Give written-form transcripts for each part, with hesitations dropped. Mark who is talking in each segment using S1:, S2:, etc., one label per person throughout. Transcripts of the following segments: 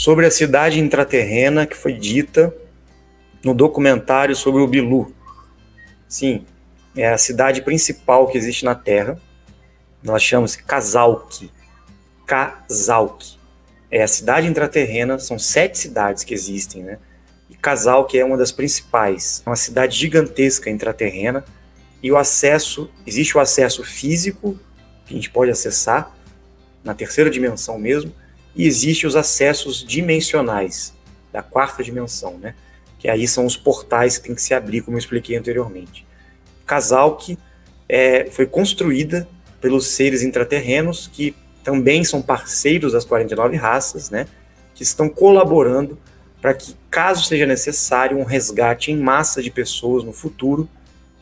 S1: sobre a cidade intraterrena que foi dita no documentário sobre o Bilu. Sim, é a cidade principal que existe na Terra. Ela chama-se Kazalki. Kazalki. É a cidade intraterrena, são 7 cidades que existem, né? E Kazalki é uma das principais. É uma cidade gigantesca intraterrena. E existe o acesso físico, que a gente pode acessar, na terceira dimensão mesmo, e existe os acessos dimensionais, da 4ª dimensão, né? Que aí são os portais que tem que se abrir, como eu expliquei anteriormente. Kazalki foi construída pelos seres intraterrenos, que também são parceiros das 49 raças, né? Que estão colaborando para que, caso seja necessário, um resgate em massa de pessoas no futuro,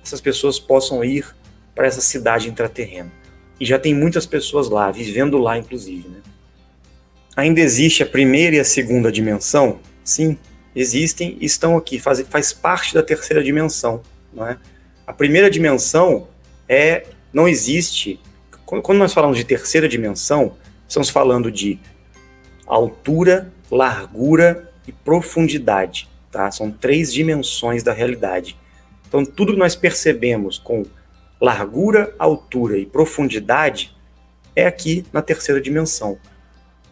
S1: essas pessoas possam ir para essa cidade intraterrena. E já tem muitas pessoas lá, vivendo lá, inclusive, né? Ainda existe a 1ª e a 2ª dimensão? Sim, existem e estão aqui, faz parte da 3ª dimensão. Não é? A 1ª dimensão não existe. Quando nós falamos de 3ª dimensão, estamos falando de altura, largura e profundidade. Tá? São 3 dimensões da realidade. Então, tudo que nós percebemos com largura, altura e profundidade é aqui na 3ª dimensão.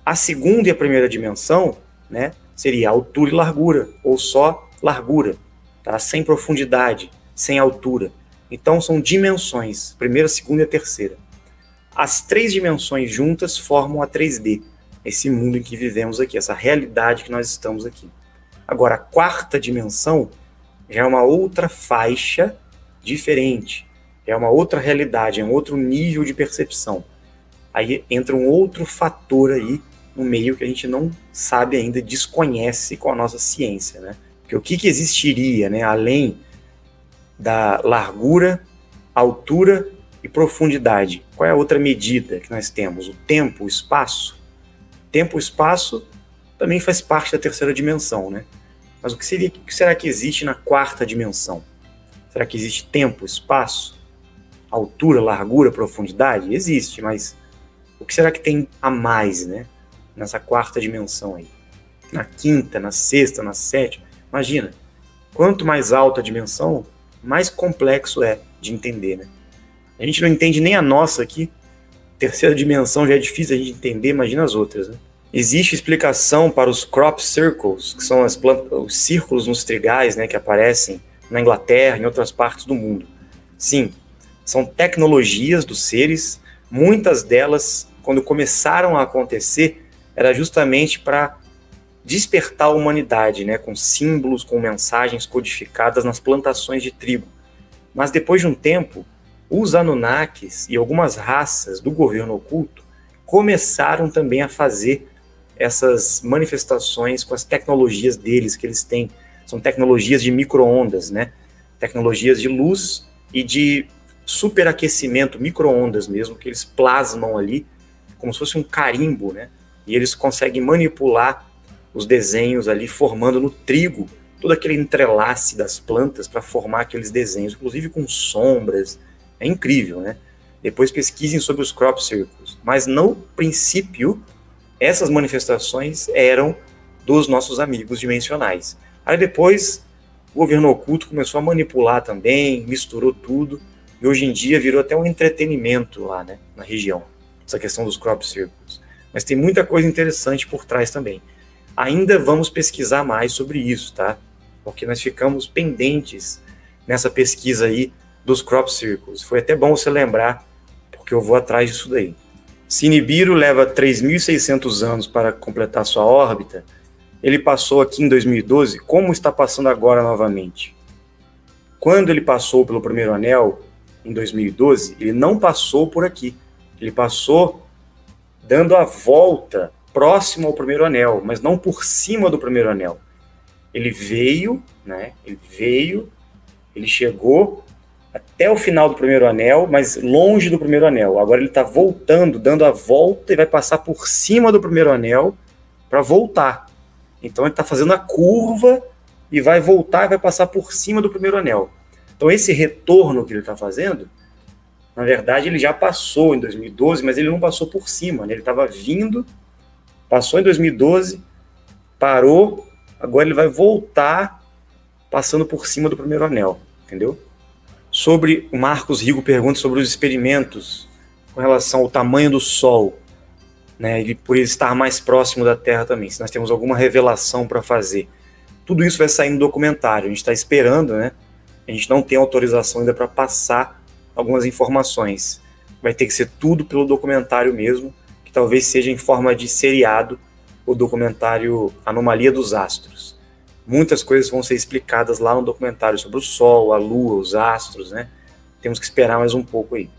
S1: A 2ª e a 1ª dimensão, né, seria altura e largura, ou só largura, tá? Sem profundidade, sem altura. Então são dimensões, 1ª, 2ª e a 3ª. As 3 dimensões juntas formam a 3D, esse mundo em que vivemos aqui, essa realidade que nós estamos aqui. Agora, a 4ª dimensão já é uma outra faixa diferente, é uma outra realidade, é um outro nível de percepção. Aí entra um outro fator aí no meio que a gente não sabe ainda, desconhece com a nossa ciência, né? Porque o que existiria, né, além da largura, altura e profundidade? Qual é a outra medida que nós temos? O tempo, o espaço? Tempo e espaço também faz parte da 3ª dimensão, né? Mas o que será que existe na 4ª dimensão? Será que existe tempo, espaço, altura, largura, profundidade? Existe, mas o que será que tem a mais, né? Nessa 4ª dimensão aí? Na 5ª, na 6ª, na 7ª? Imagina, quanto mais alta a dimensão, mais complexo é de entender, né? A gente não entende nem a nossa aqui. 3ª dimensão já é difícil a gente entender, imagina as outras, né? Existe explicação para os crop circles, que são os círculos nos trigais, né, que aparecem na Inglaterra e em outras partes do mundo. Sim, são tecnologias dos seres, muitas delas, quando começaram a acontecer, era justamente para despertar a humanidade, né, com símbolos, com mensagens codificadas nas plantações de trigo. Mas depois de um tempo, os Anunnakis e algumas raças do governo oculto começaram também a fazer essas manifestações com as tecnologias deles que eles têm. São tecnologias de micro-ondas, né? Tecnologias de luz e de superaquecimento, micro-ondas mesmo, que eles plasmam ali como se fosse um carimbo, né? E eles conseguem manipular os desenhos ali, formando no trigo todo aquele entrelace das plantas para formar aqueles desenhos, inclusive com sombras. É incrível, né? Depois pesquisem sobre os crop circles. Mas no princípio, essas manifestações eram dos nossos amigos dimensionais. Aí depois o governo oculto começou a manipular também, misturou tudo, e hoje em dia virou até um entretenimento lá, né, na região, essa questão dos crop circles. Mas tem muita coisa interessante por trás também. Ainda vamos pesquisar mais sobre isso, tá? Porque nós ficamos pendentes nessa pesquisa aí dos crop circles. Foi até bom você lembrar, porque eu vou atrás disso daí. Se Nibiru leva 3.600 anos para completar sua órbita, ele passou aqui em 2012, como está passando agora novamente? Quando ele passou pelo primeiro anel, em 2012, ele não passou por aqui. Ele passou dando a volta próximo ao primeiro anel, mas não por cima do primeiro anel. Ele veio, né? Ele chegou até o final do primeiro anel, mas longe do primeiro anel. Agora ele está voltando, dando a volta e vai passar por cima do primeiro anel para voltar. Então ele está fazendo a curva e vai voltar e vai passar por cima do primeiro anel. Então esse retorno que ele está fazendo, na verdade ele já passou em 2012, mas ele não passou por cima, né? Ele estava vindo, passou em 2012, parou, agora ele vai voltar passando por cima do primeiro anel, entendeu? Sobre o Marcos Rigo pergunta sobre os experimentos com relação ao tamanho do Sol, né? Ele, por ele estar mais próximo da Terra também, se nós temos alguma revelação para fazer. Tudo isso vai sair no documentário, a gente está esperando, né? A gente não tem autorização ainda para passar algumas informações. Vai ter que ser tudo pelo documentário mesmo, que talvez seja em forma de seriado, o documentário Anomalia dos Astros. Muitas coisas vão ser explicadas lá no documentário sobre o Sol, a Lua, os astros, né? Temos que esperar mais um pouco aí.